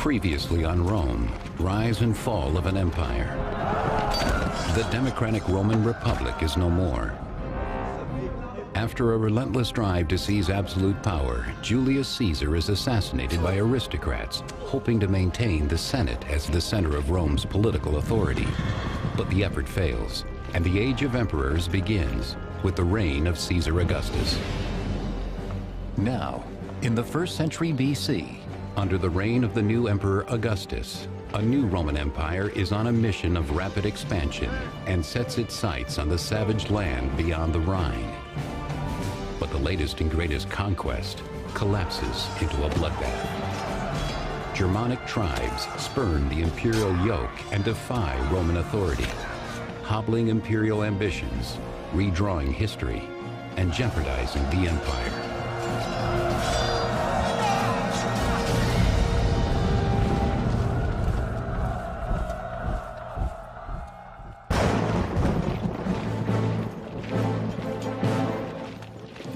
Previously on Rome, rise and fall of an empire. The democratic Roman Republic is no more. After a relentless drive to seize absolute power, Julius Caesar is assassinated by aristocrats, hoping to maintain the Senate as the center of Rome's political authority. But the effort fails, and the age of emperors begins with the reign of Caesar Augustus. Now, in the 1st century BC, under the reign of the new Emperor Augustus, a new Roman Empire is on a mission of rapid expansion and sets its sights on the savage land beyond the Rhine. But the latest and greatest conquest collapses into a bloodbath. Germanic tribes spurn the imperial yoke and defy Roman authority, hobbling imperial ambitions, redrawing history, and jeopardizing the empire.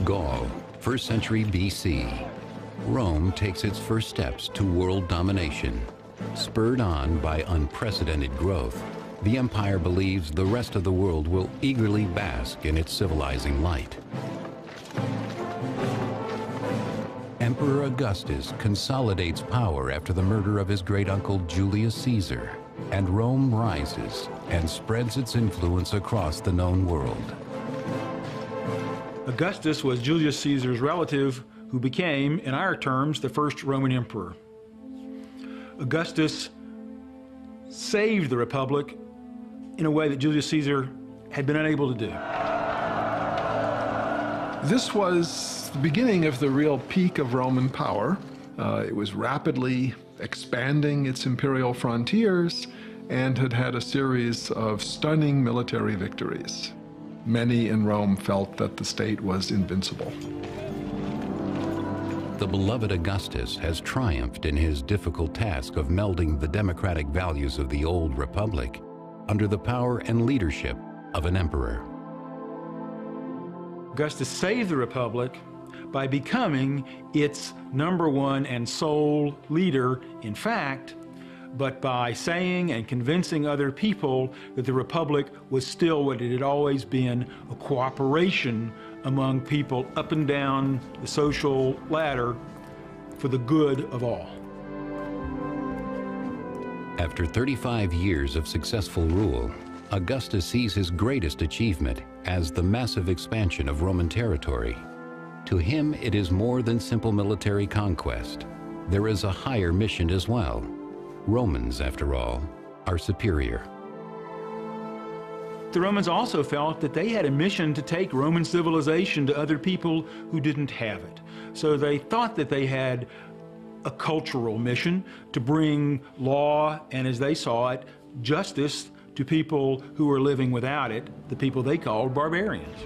Gaul, 1st century BC. Rome takes its first steps to world domination. Spurred on by unprecedented growth, the empire believes the rest of the world will eagerly bask in its civilizing light. Emperor Augustus consolidates power after the murder of his great-uncle Julius Caesar, and Rome rises and spreads its influence across the known world. Augustus was Julius Caesar's relative who became, in our terms, the first Roman emperor. Augustus saved the Republic in a way that Julius Caesar had been unable to do. This was the beginning of the real peak of Roman power. It was rapidly expanding its imperial frontiers and had had a series of stunning military victories. Many in Rome felt that the state was invincible. The beloved Augustus has triumphed in his difficult task of melding the democratic values of the old republic under the power and leadership of an emperor. Augustus saved the Republic by becoming its #1 and sole leader, in fact, but by saying and convincing other people that the Republic was still what it had always been, a cooperation among people up and down the social ladder for the good of all. After 35 years of successful rule, Augustus sees his greatest achievement as the massive expansion of Roman territory. To him, it is more than simple military conquest. There is a higher mission as well. Romans, after all, are superior. The Romans also felt that they had a mission to take Roman civilization to other people who didn't have it. So they thought that they had a cultural mission to bring law and, as they saw it, justice to people who were living without it, the people they called barbarians.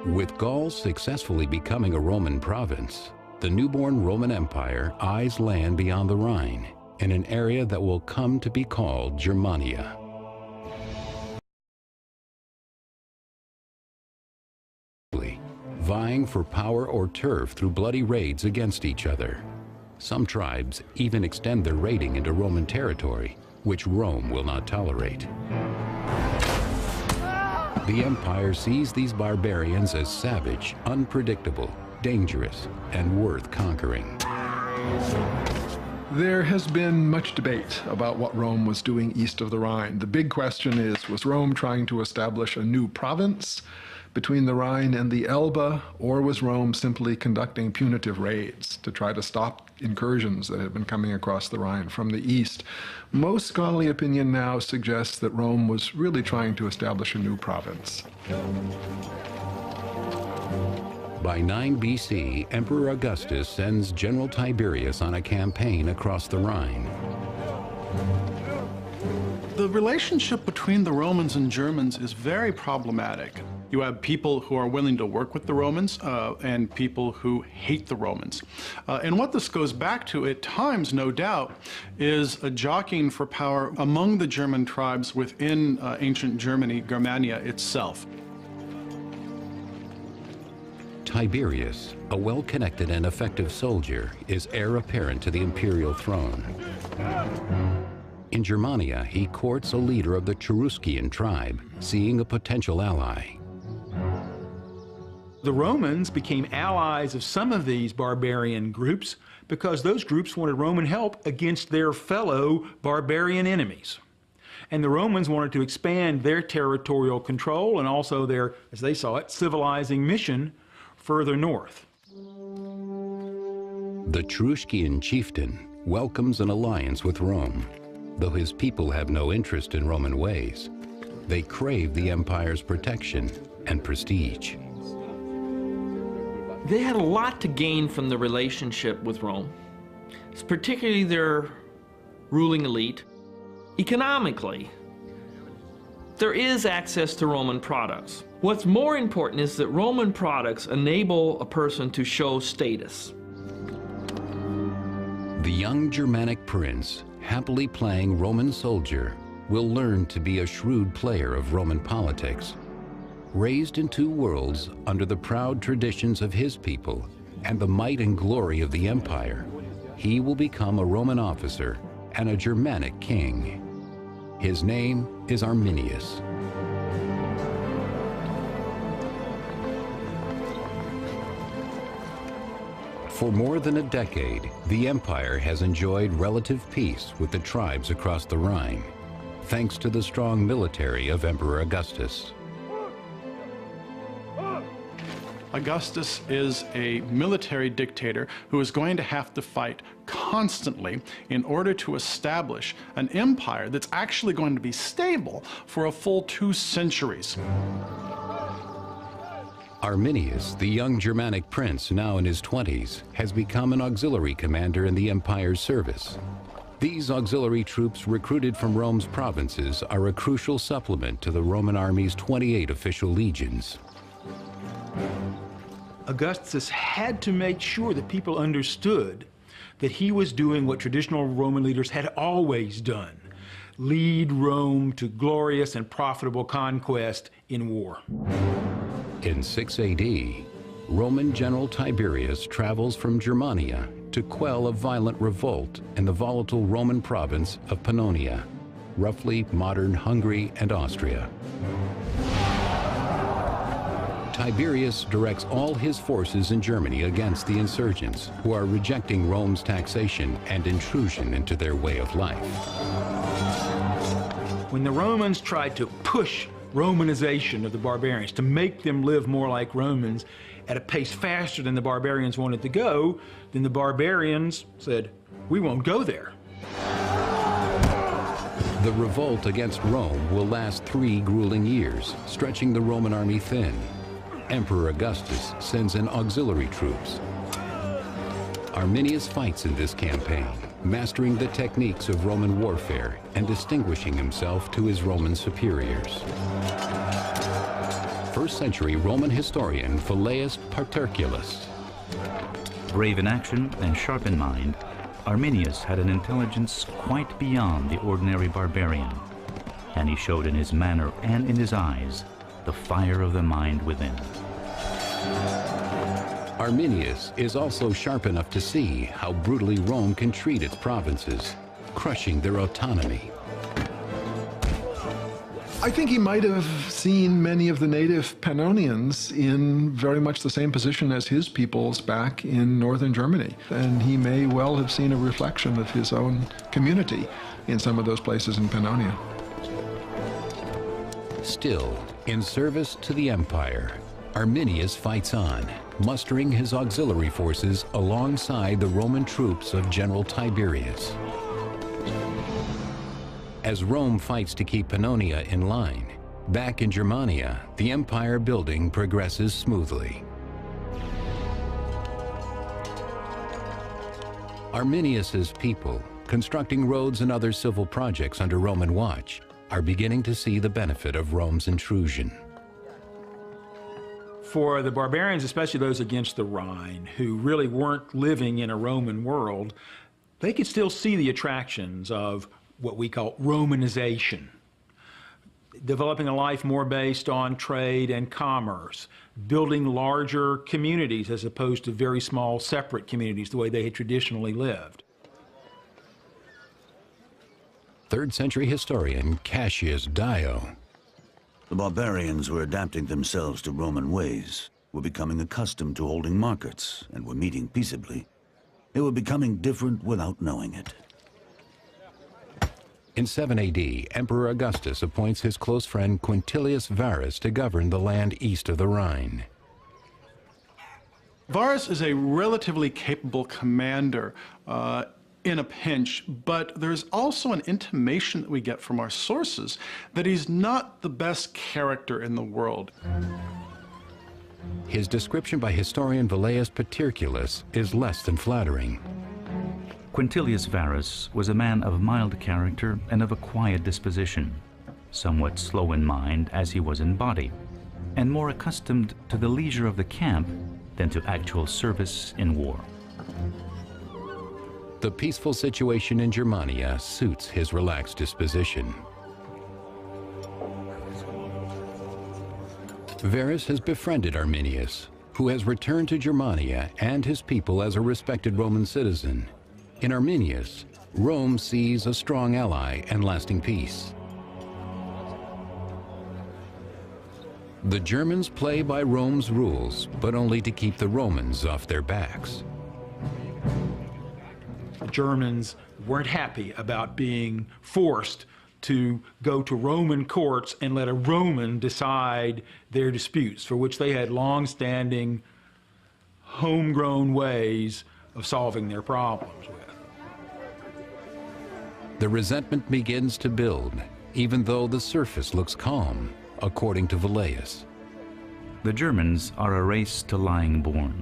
With Gaul successfully becoming a Roman province, the newborn Roman Empire eyes land beyond the Rhine in an area that will come to be called Germania. Vying for power or turf through bloody raids against each other. Some tribes even extend their raiding into Roman territory, which Rome will not tolerate. The empire sees these barbarians as savage, unpredictable, dangerous, and worth conquering. There has been much debate about what Rome was doing east of the Rhine. The big question is, was Rome trying to establish a new province between the Rhine and the Elbe, or was Rome simply conducting punitive raids to try to stop incursions that had been coming across the Rhine from the east? Most scholarly opinion now suggests that Rome was really trying to establish a new province. By 9 BC, Emperor Augustus sends General Tiberius on a campaign across the Rhine. The relationship between the Romans and Germans is very problematic. You have people who are willing to work with the Romans and people who hate the Romans. And what this goes back to at times, no doubt, is a jockeying for power among the German tribes within ancient Germany, Germania itself. Tiberius, a well-connected and effective soldier, is heir apparent to the imperial throne. In Germania, he courts a leader of the Cheruscian tribe, seeing a potential ally. The Romans became allies of some of these barbarian groups because those groups wanted Roman help against their fellow barbarian enemies. And the Romans wanted to expand their territorial control and also their, as they saw it, civilizing mission further north. The Cheruscian chieftain welcomes an alliance with Rome, though his people have no interest in Roman ways. They crave the empire's protection and prestige. They had a lot to gain from the relationship with Rome, particularly their ruling elite. Economically, there is access to Roman products. What's more important is that Roman products enable a person to show status. The young Germanic prince, happily playing Roman soldier, will learn to be a shrewd player of Roman politics. Raised in two worlds under the proud traditions of his people and the might and glory of the empire, he will become a Roman officer and a Germanic king. His name is Arminius. For more than a decade, the empire has enjoyed relative peace with the tribes across the Rhine, thanks to the strong military of Emperor Augustus. Augustus is a military dictator who is going to have to fight constantly in order to establish an empire that's actually going to be stable for a full 2 centuries. Arminius, the young Germanic prince now in his 20s, has become an auxiliary commander in the empire's service. These auxiliary troops recruited from Rome's provinces are a crucial supplement to the Roman army's 28 official legions. Augustus had to make sure that people understood that he was doing what traditional Roman leaders had always done: lead Rome to glorious and profitable conquest in war. In 6 AD, Roman General Tiberius travels from Germania to quell a violent revolt in the volatile Roman province of Pannonia, roughly modern Hungary and Austria. Tiberius directs all his forces in Germany against the insurgents, who are rejecting Rome's taxation and intrusion into their way of life. When the Romans tried to push Romanization of the barbarians, to make them live more like Romans at a pace faster than the barbarians wanted to go, then the barbarians said, "We won't go there." The revolt against Rome will last 3 grueling years, stretching the Roman army thin. Emperor Augustus sends in auxiliary troops. Arminius fights in this campaign, mastering the techniques of Roman warfare and distinguishing himself to his Roman superiors. First-century Roman historian Velleius Paterculus. Brave in action and sharp in mind, Arminius had an intelligence quite beyond the ordinary barbarian, and he showed in his manner and in his eyes the fire of the mind within. Arminius is also sharp enough to see how brutally Rome can treat its provinces, crushing their autonomy. I think he might have seen many of the native Pannonians in very much the same position as his peoples back in northern Germany. And he may well have seen a reflection of his own community in some of those places in Pannonia. Still, in service to the empire, Arminius fights on, mustering his auxiliary forces alongside the Roman troops of General Tiberius. As Rome fights to keep Pannonia in line, back in Germania, the empire building progresses smoothly. Arminius's people, constructing roads and other civil projects under Roman watch, are beginning to see the benefit of Rome's intrusion. For the barbarians, especially those against the Rhine, who really weren't living in a Roman world, they could still see the attractions of what we call Romanization. developing a life more based on trade and commerce, building larger communities as opposed to very small separate communities the way they had traditionally lived. 3rd century historian Cassius Dio. The barbarians were adapting themselves to Roman ways, were becoming accustomed to holding markets, and were meeting peaceably. They were becoming different without knowing it. In 7 AD, Emperor Augustus appoints his close friend Quintilius Varus to govern the land east of the Rhine. Varus is a relatively capable commander in a pinch, but there's also an intimation that we get from our sources that he's not the best character in the world. His description by historian Velleius Paterculus is less than flattering. Quintilius Varus was a man of mild character and of a quiet disposition, somewhat slow in mind as he was in body, and more accustomed to the leisure of the camp than to actual service in war. The peaceful situation in Germania suits his relaxed disposition. Varus has befriended Arminius, who has returned to Germania and his people as a respected Roman citizen. In Arminius, Rome sees a strong ally and lasting peace. The Germans play by Rome's rules, but only to keep the Romans off their backs. The Germans weren't happy about being forced to go to Roman courts and let a Roman decide their disputes, for which they had long-standing, homegrown ways of solving their problems with. The resentment begins to build, even though the surface looks calm, according to Velleius. The Germans are a race to lying born.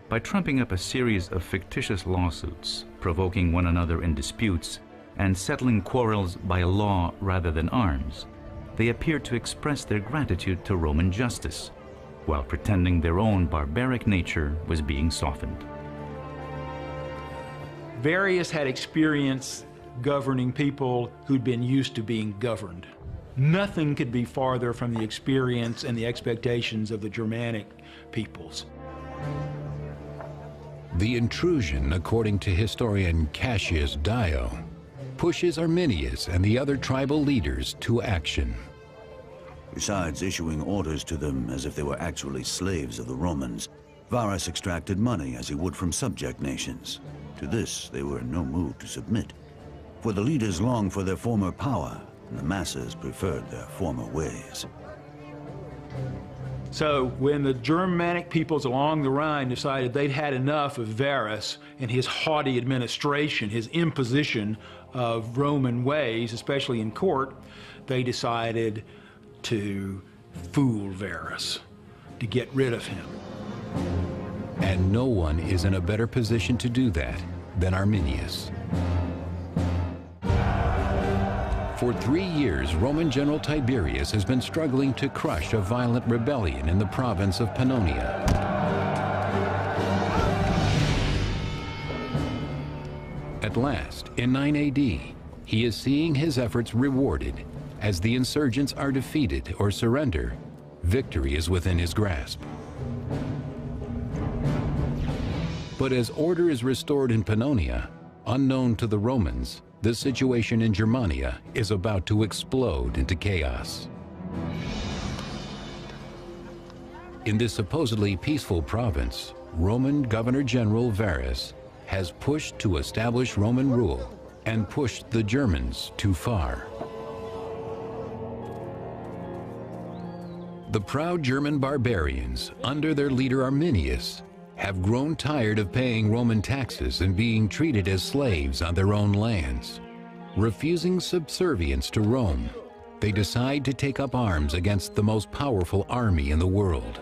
By trumping up a series of fictitious lawsuits, provoking one another in disputes, and settling quarrels by law rather than arms, they appear to express their gratitude to Roman justice, while pretending their own barbaric nature was being softened. Varius had experience governing people who'd been used to being governed. Nothing could be farther from the experience and the expectations of the Germanic peoples. The intrusion, according to historian Cassius Dio, pushes Arminius and the other tribal leaders to action. Besides issuing orders to them as if they were actually slaves of the Romans, Varus extracted money as he would from subject nations. To this, they were in no mood to submit, for the leaders longed for their former power, and the masses preferred their former ways. So when the Germanic peoples along the Rhine decided they'd had enough of Varus and his haughty administration, his imposition of Roman ways, especially in court, they decided to fool Varus, to get rid of him. And no one is in a better position to do that than Arminius. For 3 years, Roman General Tiberius has been struggling to crush a violent rebellion in the province of Pannonia. At last, in 9 AD, he is seeing his efforts rewarded. As the insurgents are defeated or surrender, victory is within his grasp. But as order is restored in Pannonia, unknown to the Romans, the situation in Germania is about to explode into chaos. In this supposedly peaceful province, Roman Governor General Varus has pushed to establish Roman rule and pushed the Germans too far. The proud German barbarians, under their leader Arminius, have grown tired of paying Roman taxes and being treated as slaves on their own lands. Refusing subservience to Rome, they decide to take up arms against the most powerful army in the world.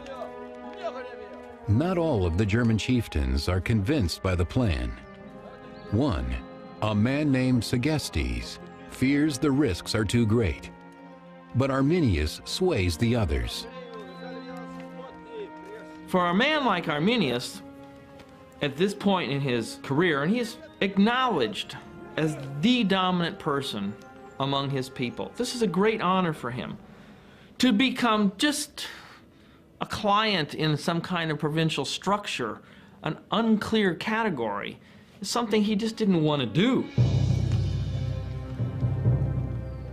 Not all of the German chieftains are convinced by the plan. One, a man named Segestes, fears the risks are too great, but Arminius sways the others. For a man like Arminius, at this point in his career, and he is acknowledged as the dominant person among his people. This is a great honor for him. To become just a client in some kind of provincial structure, an unclear category, is something he just didn't want to do.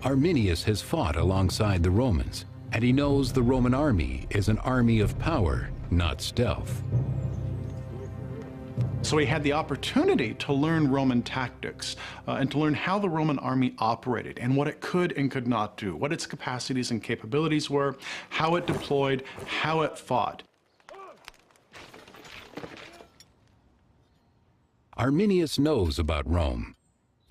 Arminius has fought alongside the Romans, and he knows the Roman army is an army of power, not stealth. So he had the opportunity to learn Roman tactics and to learn how the Roman army operated and what it could and could not do, what its capacities and capabilities were, how it deployed, how it fought. Arminius knows about Rome,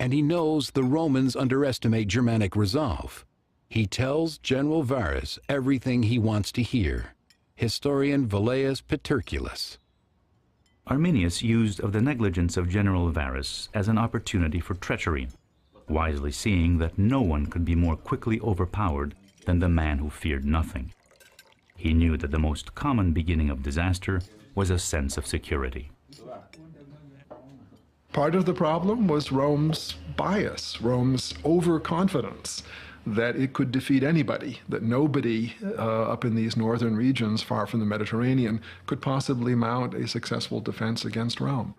and he knows the Romans underestimate Germanic resolve. He tells General Varus everything he wants to hear. Historian Velleius Paterculus. Arminius used of the negligence of General Varus as an opportunity for treachery, wisely seeing that no one could be more quickly overpowered than the man who feared nothing. He knew that the most common beginning of disaster was a sense of security. Part of the problem was Rome's bias, Rome's overconfidence that it could defeat anybody, that nobody up in these northern regions far from the Mediterranean could possibly mount a successful defense against Rome.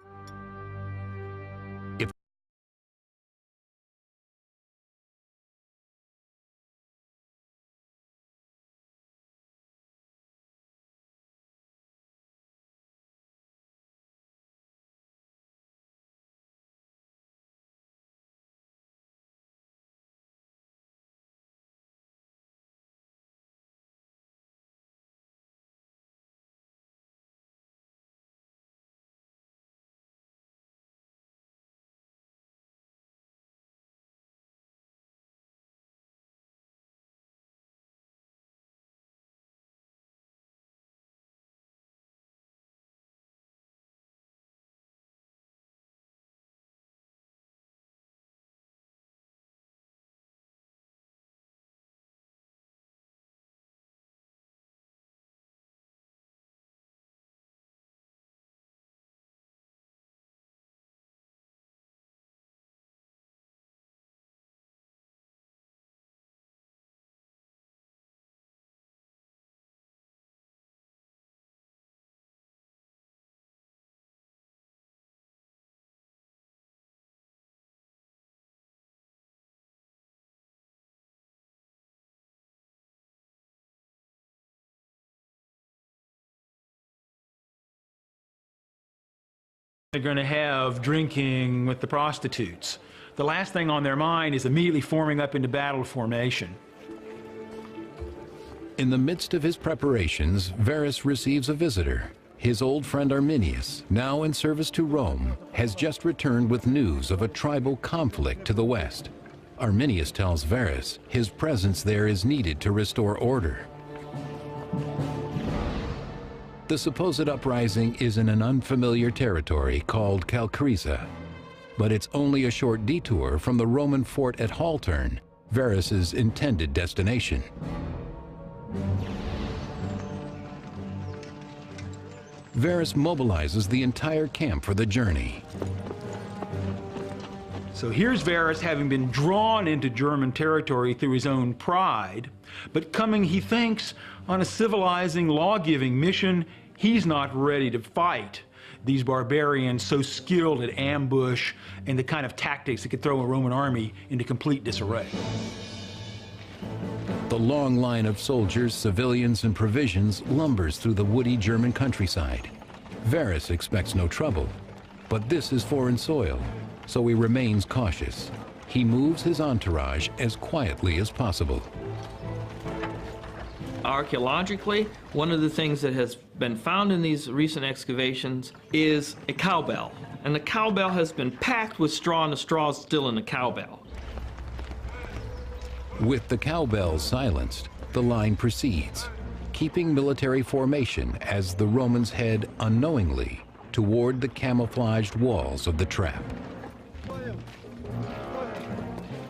They're going to have drinking with the prostitutes. The last thing on their mind is immediately forming up into battle formation. In the midst of his preparations, Varus receives a visitor. His old friend Arminius, now in service to Rome, has just returned with news of a tribal conflict to the west. Arminius tells Varus his presence there is needed to restore order. The supposed uprising is in an unfamiliar territory called Calcrisa, but it's only a short detour from the Roman fort at Haltern, Varus's intended destination. Varus mobilizes the entire camp for the journey. So here's Varus having been drawn into German territory through his own pride, but coming, he thinks, on a civilizing, law-giving mission. He's not ready to fight these barbarians so skilled at ambush and the kind of tactics that could throw a Roman army into complete disarray. The long line of soldiers, civilians, and provisions lumbers through the woody German countryside. Varus expects no trouble, but this is foreign soil, so he remains cautious. He moves his entourage as quietly as possible. Archaeologically, one of the things that has been found in these recent excavations is a cowbell. And the cowbell has been packed with straw, and the straw is still in the cowbell. With the cowbells silenced, the line proceeds, keeping military formation as the Romans head unknowingly toward the camouflaged walls of the trap.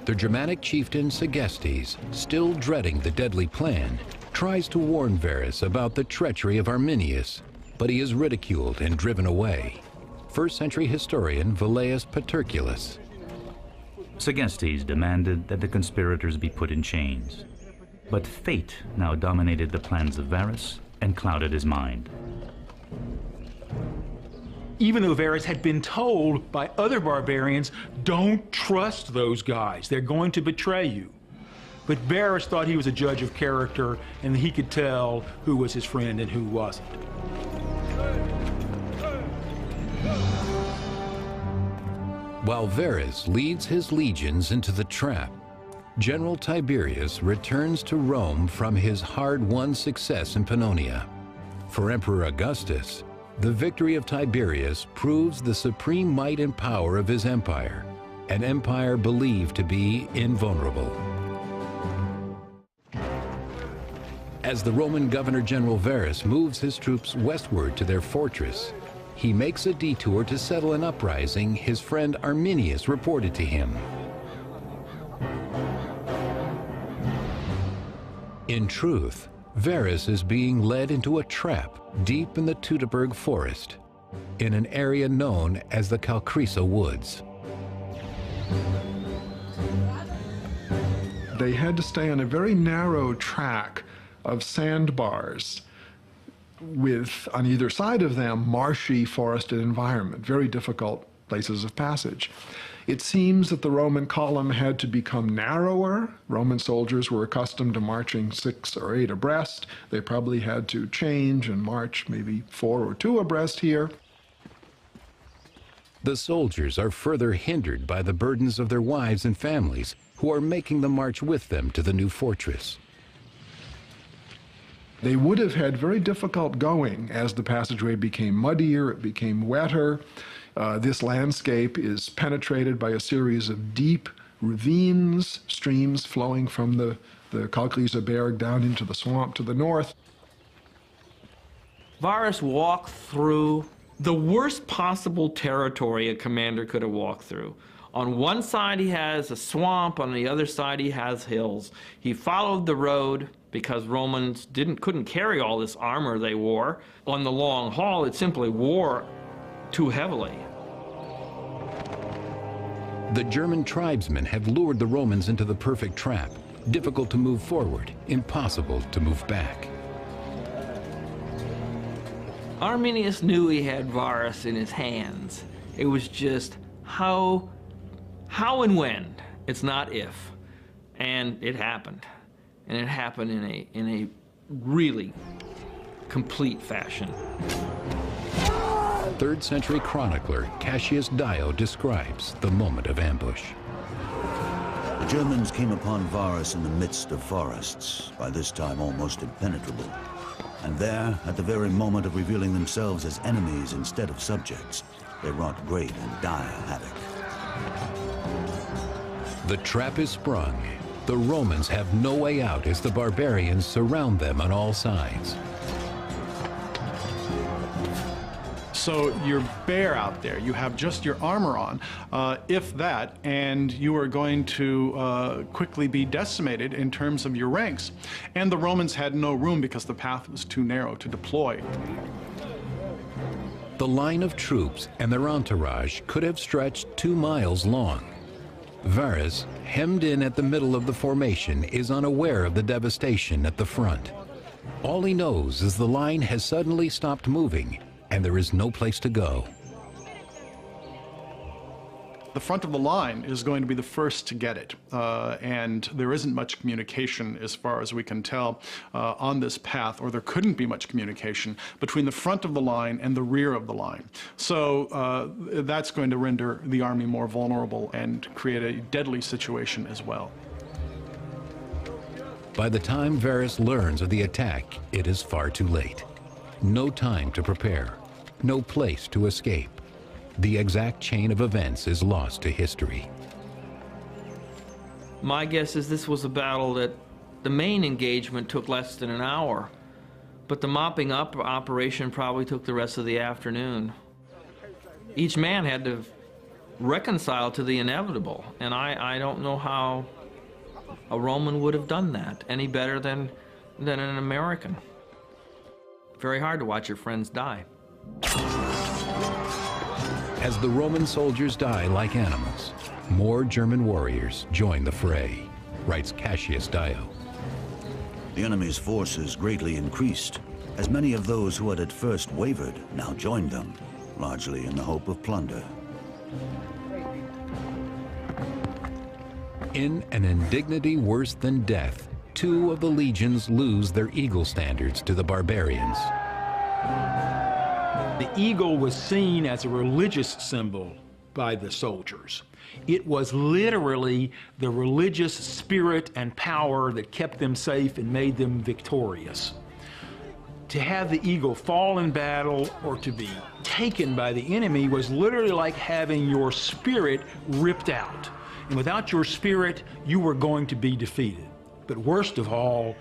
The Germanic chieftain Segestes, still dreading the deadly plan, tries to warn Varus about the treachery of Arminius, but he is ridiculed and driven away. First-century historian Velleius Paterculus. Segestes demanded that the conspirators be put in chains. But fate now dominated the plans of Varus and clouded his mind. Even though Varus had been told by other barbarians, don't trust those guys, they're going to betray you. But Varus thought he was a judge of character and he could tell who was his friend and who wasn't. While Varus leads his legions into the trap, General Tiberius returns to Rome from his hard-won success in Pannonia. For Emperor Augustus, the victory of Tiberius proves the supreme might and power of his empire, an empire believed to be invulnerable. As the Roman Governor-General Varus moves his troops westward to their fortress, he makes a detour to settle an uprising his friend Arminius reported to him. In truth, Varus is being led into a trap deep in the Teutoburg forest, in an area known as the Calcrisa Woods. They had to stay on a very narrow track of sandbars with, on either side of them, marshy forested environment, very difficult places of passage. It seems that the Roman column had to become narrower. Roman soldiers were accustomed to marching 6 or 8 abreast. They probably had to change and march maybe 4 or 2 abreast here. The soldiers are further hindered by the burdens of their wives and families, who are making the march with them to the new fortress. They would have had very difficult going as the passageway became muddier, it became wetter. This landscape is penetrated by a series of deep ravines, streams flowing from the Calcrisa Berg down into the swamp to the north. Varus walked through the worst possible territory a commander could have walked through. On one side he has a swamp, on the other side he has hills. He followed the road because Romans couldn't carry all this armor they wore. On the long haul, it simply wore too heavily. The German tribesmen have lured the Romans into the perfect trap, difficult to move forward, impossible to move back. Arminius knew he had Varus in his hands. It was just how and when. It's not if. And it happened. And it happened in a really complete fashion. 3rd century chronicler Cassius Dio describes the moment of ambush. The Germans came upon Varus in the midst of forests, by this time almost impenetrable. And there, at the very moment of revealing themselves as enemies instead of subjects, they wrought great and dire havoc. The trap is sprung. The Romans have no way out as the barbarians surround them on all sides. So you're bare out there. You have just your armor on, if that, and you are going to quickly be decimated in terms of your ranks. And the Romans had no room because the path was too narrow to deploy. The line of troops and their entourage could have stretched 2 miles long. Varus, hemmed in at the middle of the formation, is unaware of the devastation at the front. All he knows is the line has suddenly stopped moving, and there is no place to go. The front of the line is going to be the first to get it, and there isn't much communication, as far as we can tell, on this path, or there couldn't be much communication between the front of the line and the rear of the line. So that's going to render the army more vulnerable and create a deadly situation as well. By the time Varus learns of the attack, it is far too late. No time to prepare, no place to escape. The exact chain of events is lost to history. My guess is this was a battle that the main engagement took less than an hour, but the mopping up operation probably took the rest of the afternoon. Each man had to reconcile to the inevitable, and I don't know how a Roman would have done that any better than an American. Very hard to watch your friends die. As the Roman soldiers die like animals, more German warriors joined the fray, writes Cassius Dio. The enemy's forces greatly increased, as many of those who had at first wavered now joined them, largely in the hope of plunder. In an indignity worse than death, 2 of the legions lose their eagle standards to the barbarians. The eagle was seen as a religious symbol by the soldiers. It was literally the religious spirit and power that kept them safe and made them victorious. To have the eagle fall in battle or to be taken by the enemy was literally like having your spirit ripped out. And without your spirit, you were going to be defeated. But worst of all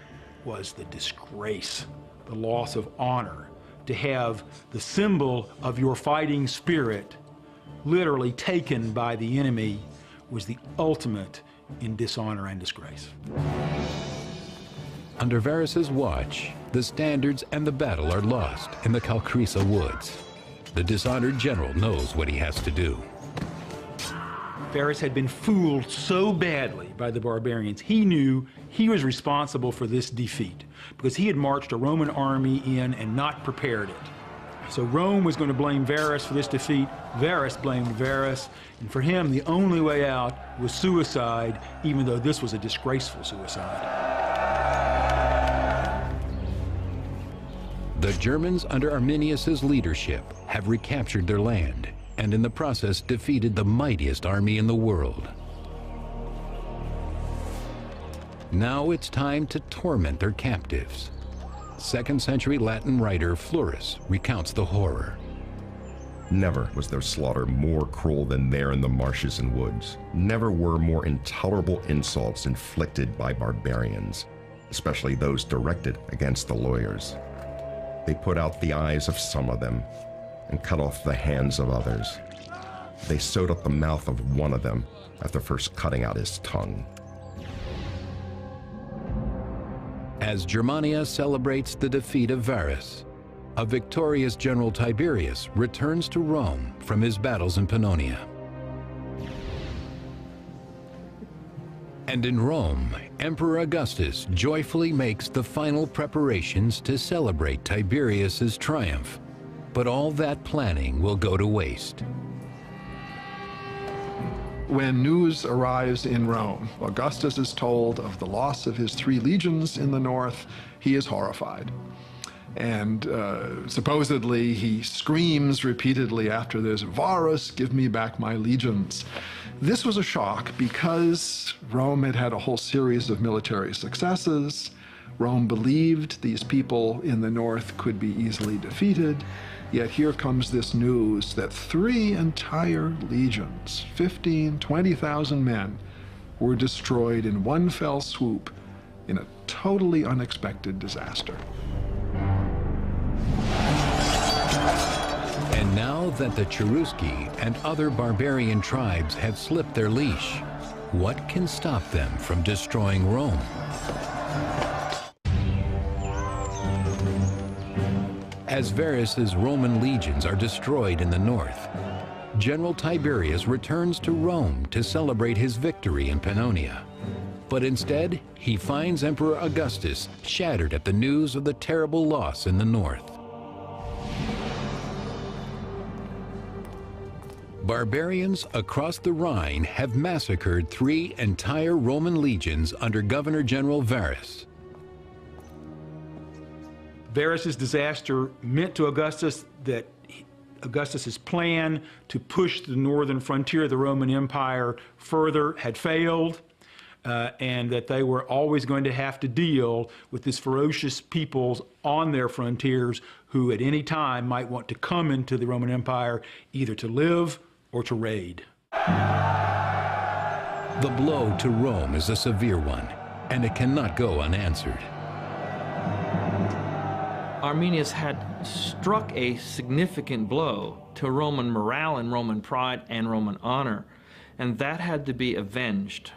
was the disgrace, the loss of honor. To have the symbol of your fighting spirit literally taken by the enemy was the ultimate in dishonor and disgrace. Under Varus's watch, the standards and the battle are lost in the Calcrisa woods. The dishonored general knows what he has to do. Varus had been fooled so badly by the barbarians. He knew he was responsible for this defeat because he had marched a Roman army in and not prepared it. So Rome was going to blame Varus for this defeat. Varus blamed Varus. And for him, the only way out was suicide, even though this was a disgraceful suicide. The Germans under Arminius's leadership have recaptured their land and in the process defeated the mightiest army in the world. Now it's time to torment their captives. 2nd century Latin writer Florus recounts the horror. Never was their slaughter more cruel than there in the marshes and woods. Never were more intolerable insults inflicted by barbarians, especially those directed against the lawyers. They put out the eyes of some of them and cut off the hands of others. They sewed up the mouth of one of them after first cutting out his tongue. As Germania celebrates the defeat of Varus, a victorious General Tiberius returns to Rome from his battles in Pannonia. And in Rome, Emperor Augustus joyfully makes the final preparations to celebrate Tiberius's triumph. But all that planning will go to waste. When news arrives in Rome, Augustus is told of the loss of his 3 legions in the north. He is horrified. And supposedly he screams repeatedly after this, "Varus, give me back my legions." This was a shock because Rome had had a whole series of military successes. Rome believed these people in the north could be easily defeated. Yet here comes this news that 3 entire legions, 20,000 men, were destroyed in one fell swoop in a totally unexpected disaster. And now that the Cherusci and other barbarian tribes have slipped their leash, what can stop them from destroying Rome? As Varus's Roman legions are destroyed in the north, General Tiberius returns to Rome to celebrate his victory in Pannonia. But instead, he finds Emperor Augustus shattered at the news of the terrible loss in the north. Barbarians across the Rhine have massacred 3 entire Roman legions under Governor General Varus. Varus's disaster meant to Augustus that Augustus's plan to push the northern frontier of the Roman Empire further had failed, and that they were always going to have to deal with these ferocious peoples on their frontiers who at any time might want to come into the Roman Empire either to live or to raid. The blow to Rome is a severe one, and it cannot go unanswered. Arminius had struck a significant blow to Roman morale and Roman pride and Roman honor, and that had to be avenged.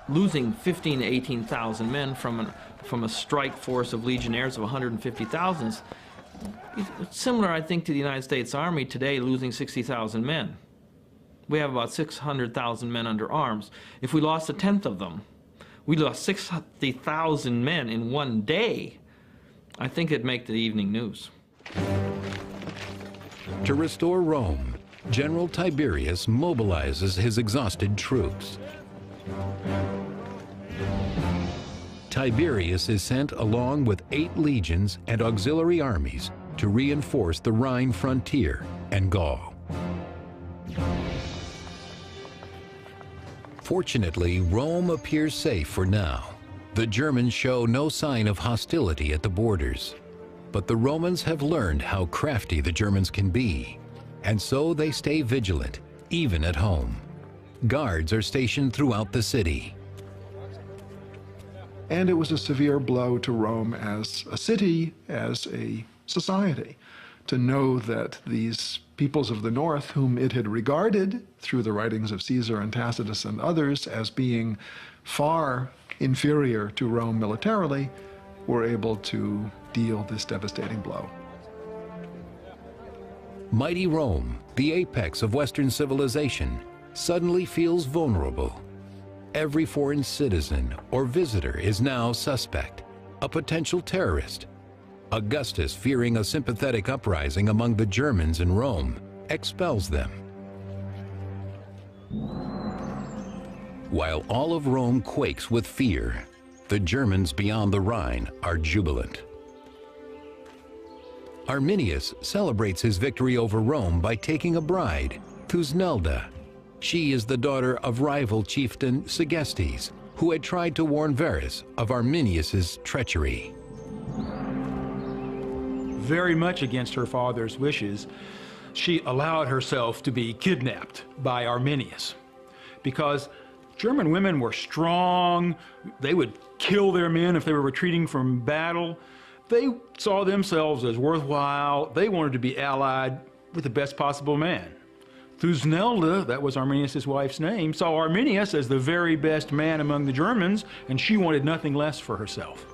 Losing 15,000 to 18,000 men from a strike force of legionnaires of 150,000 is similar, I think, to the United States Army today losing 60,000 men. We have about 600,000 men under arms. If we lost a tenth of them, we lost 60,000 men in one day. I think it'd make the evening news. To restore Rome, General Tiberius mobilizes his exhausted troops. Tiberius is sent along with 8 legions and auxiliary armies to reinforce the Rhine frontier and Gaul. Fortunately, Rome appears safe for now. The Germans show no sign of hostility at the borders. But the Romans have learned how crafty the Germans can be, and so they stay vigilant, even at home. Guards are stationed throughout the city. And it was a severe blow to Rome as a city, as a society, to know that these peoples of the north, whom it had regarded through the writings of Caesar and Tacitus and others as being far inferior to Rome militarily, were able to deal this devastating blow. Mighty Rome, the apex of Western civilization, suddenly feels vulnerable. Every foreign citizen or visitor is now suspect, a potential terrorist. Augustus, fearing a sympathetic uprising among the Germans in Rome, expels them. While all of Rome quakes with fear, the Germans beyond the Rhine are jubilant. Arminius celebrates his victory over Rome by taking a bride, Thusnelda. She is the daughter of rival chieftain Segestes, who had tried to warn Varus of Arminius's treachery. Very much against her father's wishes, she allowed herself to be kidnapped by Arminius. Because German women were strong, they would kill their men if they were retreating from battle. They saw themselves as worthwhile. They wanted to be allied with the best possible man. Thusnelda, that was Arminius' wife's name, saw Arminius as the very best man among the Germans, and she wanted nothing less for herself.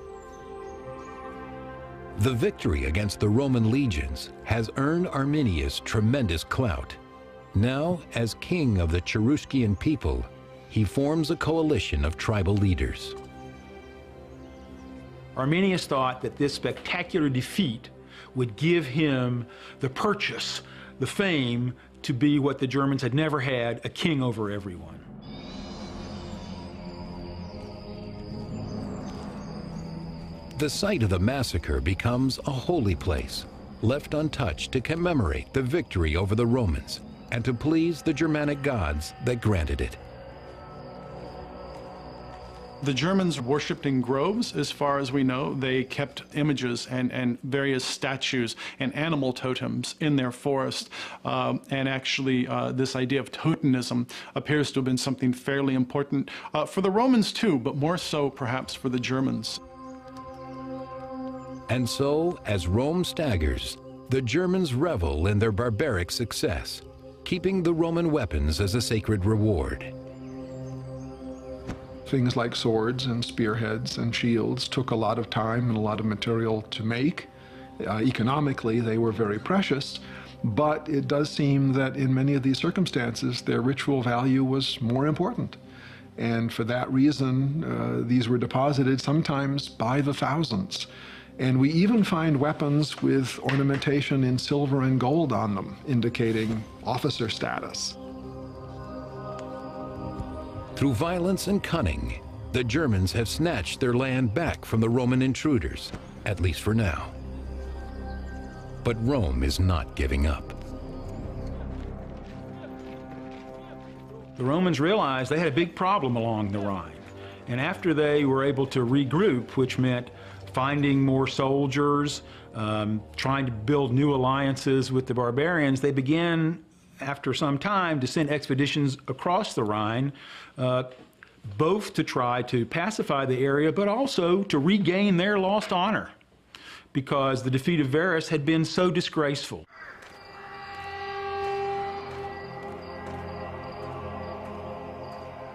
The victory against the Roman legions has earned Arminius tremendous clout. Now, as king of the Cheruscian people, he forms a coalition of tribal leaders. Arminius thought that this spectacular defeat would give him the purchase, the fame, to be what the Germans had never had, a king over everyone. The site of the massacre becomes a holy place, left untouched to commemorate the victory over the Romans and to please the Germanic gods that granted it. The Germans worshipped in groves, as far as we know. They kept images and various statues and animal totems in their forest. And actually, this idea of totemism appears to have been something fairly important for the Romans too, but more so perhaps for the Germans. And so, as Rome staggers, the Germans revel in their barbaric success, keeping the Roman weapons as a sacred reward. Things like swords and spearheads and shields took a lot of time and a lot of material to make. Economically, they were very precious, but it does seem that in many of these circumstances, their ritual value was more important. And for that reason, these were deposited sometimes by the thousands. And we even find weapons with ornamentation in silver and gold on them, indicating officer status. Through violence and cunning, the Germans have snatched their land back from the Roman intruders, at least for now. But Rome is not giving up. The Romans realized they had a big problem along the Rhine. And after they were able to regroup, which meant finding more soldiers, trying to build new alliances with the barbarians, they began, after some time, to send expeditions across the Rhine, both to try to pacify the area, but also to regain their lost honor, because the defeat of Varus had been so disgraceful.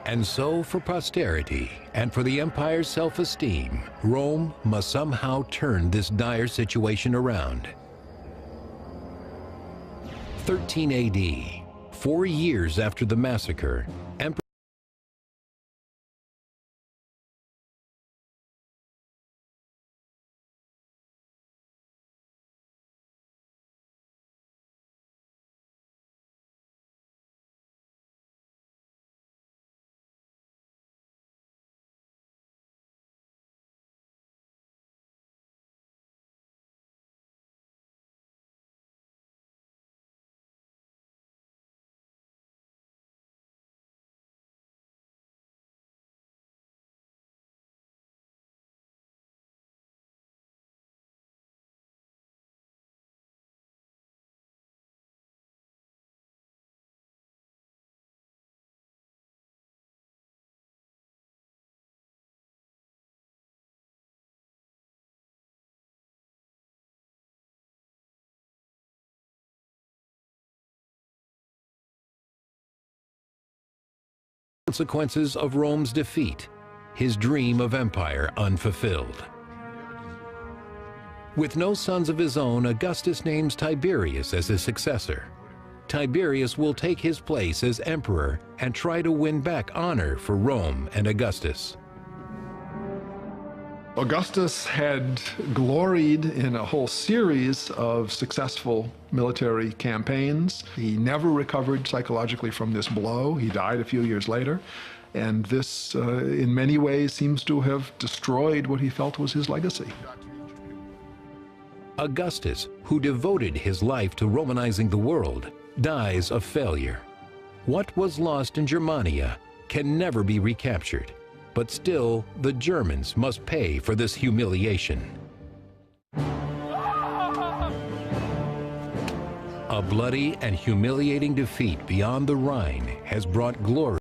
And so, for posterity and for the empire's self-esteem, Rome must somehow turn this dire situation around. 13 AD, 4 years after the massacre, Emperor consequences of Rome's defeat, his dream of empire unfulfilled. With no sons of his own, Augustus names Tiberius as his successor. Tiberius will take his place as emperor and try to win back honor for Rome and Augustus. Augustus had gloried in a whole series of successful military campaigns. He never recovered psychologically from this blow. He died a few years later. And this, in many ways, seems to have destroyed what he felt was his legacy. Augustus, who devoted his life to Romanizing the world, dies a failure. What was lost in Germania can never be recaptured. But still, the Germans must pay for this humiliation. A bloody and humiliating defeat beyond the Rhine has brought glory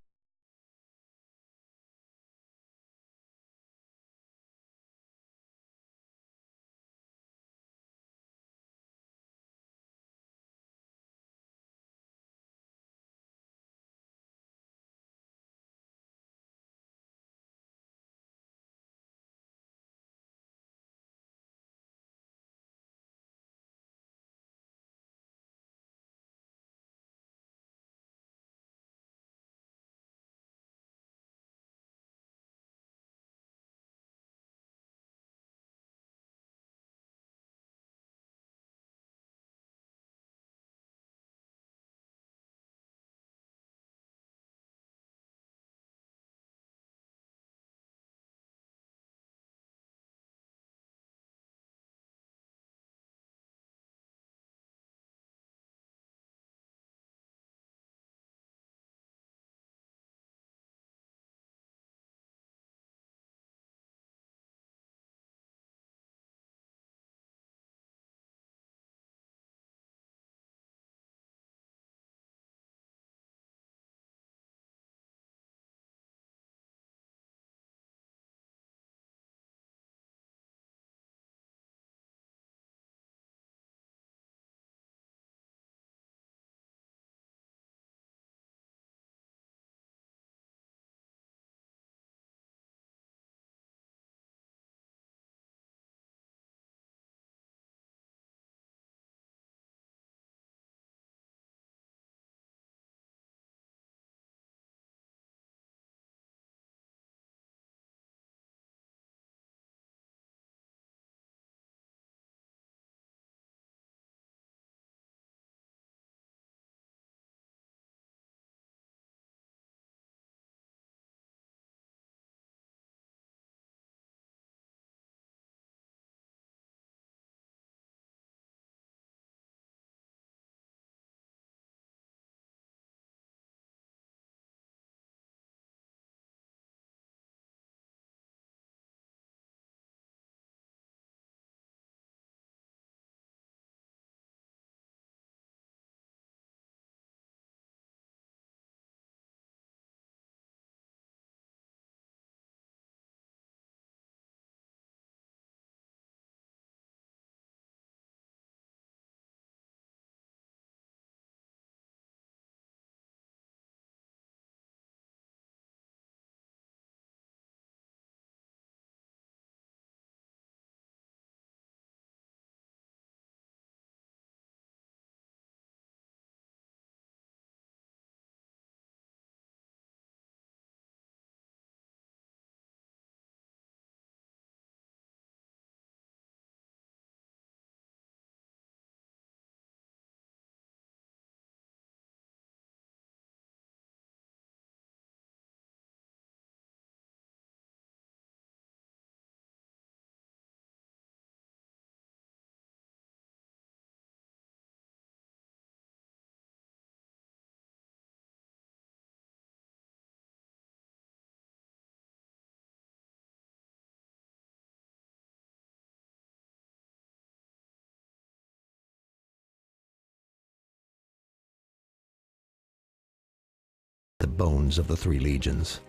bones of the 3 legions,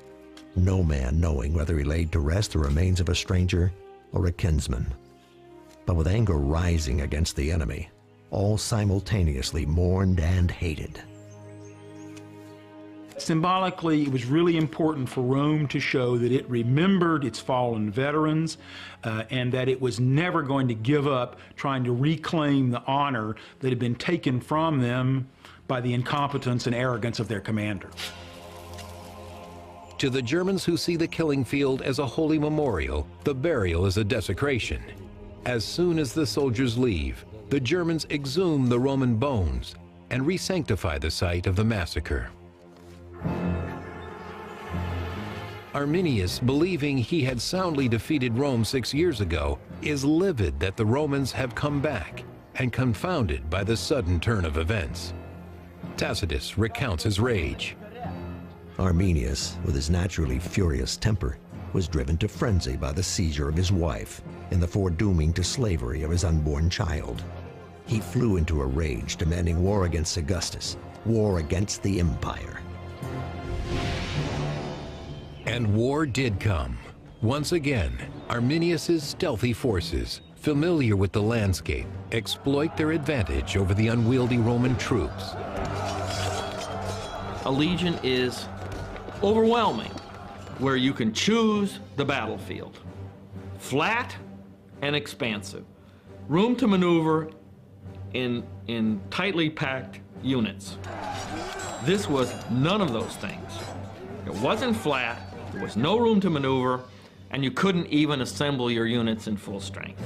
no man knowing whether he laid to rest the remains of a stranger or a kinsman. But with anger rising against the enemy, all simultaneously mourned and hated. Symbolically, it was really important for Rome to show that it remembered its fallen veterans and that it was never going to give up trying to reclaim the honor that had been taken from them by the incompetence and arrogance of their commander. To the Germans who see the killing field as a holy memorial, the burial is a desecration. As soon as the soldiers leave, the Germans exhume the Roman bones and re-sanctify the site of the massacre. Arminius, believing he had soundly defeated Rome 6 years ago, is livid that the Romans have come back and confounded by the sudden turn of events. Tacitus recounts his rage. Arminius, with his naturally furious temper, was driven to frenzy by the seizure of his wife and the foredooming to slavery of his unborn child. He flew into a rage, demanding war against Augustus, war against the empire. And war did come. Once again, Arminius's stealthy forces, familiar with the landscape, exploit their advantage over the unwieldy Roman troops. A legion is overwhelming, where you can choose the battlefield. Flat and expansive. Room to maneuver in tightly packed units. This was none of those things. It wasn't flat, there was no room to maneuver, and you couldn't even assemble your units in full strength.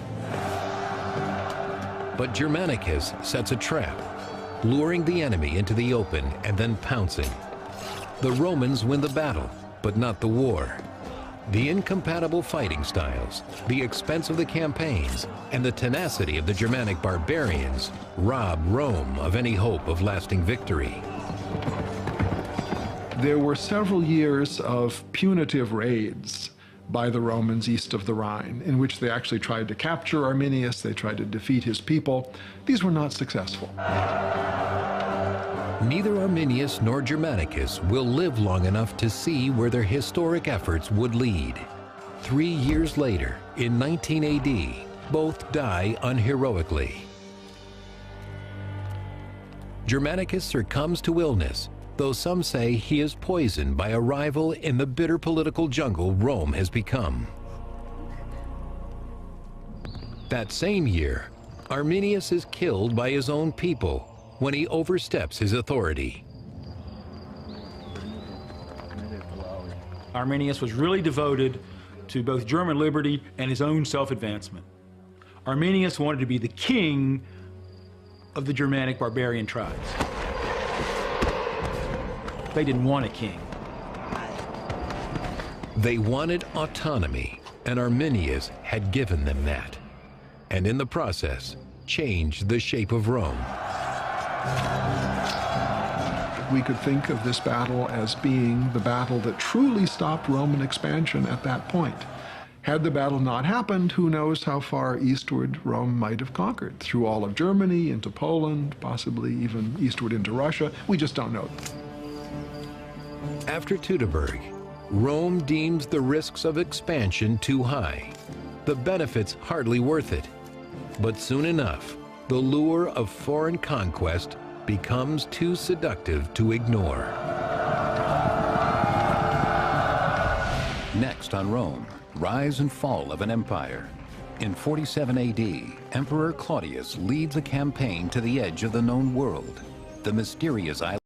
But Germanicus sets a trap, luring the enemy into the open and then pouncing. The Romans win the battle, but not the war. The incompatible fighting styles, the expense of the campaigns, and the tenacity of the Germanic barbarians rob Rome of any hope of lasting victory. There were several years of punitive raids by the Romans east of the Rhine, in which they actually tried to capture Arminius, they tried to defeat his people. These were not successful. Neither Arminius nor Germanicus will live long enough to see where their historic efforts would lead. 3 years later, in 19 AD, both die unheroically. Germanicus succumbs to illness, though some say he is poisoned by a rival in the bitter political jungle Rome has become. That same year, Arminius is killed by his own people when he oversteps his authority. Arminius was really devoted to both German liberty and his own self-advancement. Arminius wanted to be the king of the Germanic barbarian tribes. They didn't want a king. They wanted autonomy, and Arminius had given them that, and in the process, changed the shape of Rome. We could think of this battle as being the battle that truly stopped Roman expansion at that point. Had the battle not happened, who knows how far eastward Rome might have conquered, through all of Germany, into Poland, possibly even eastward into Russia. We just don't know. After Teutoburg, Rome deems the risks of expansion too high, the benefits hardly worth it. But soon enough, the lure of foreign conquest becomes too seductive to ignore. Next on Rome, rise and fall of an empire. In 47 AD, Emperor Claudius leads a campaign to the edge of the known world, the mysterious island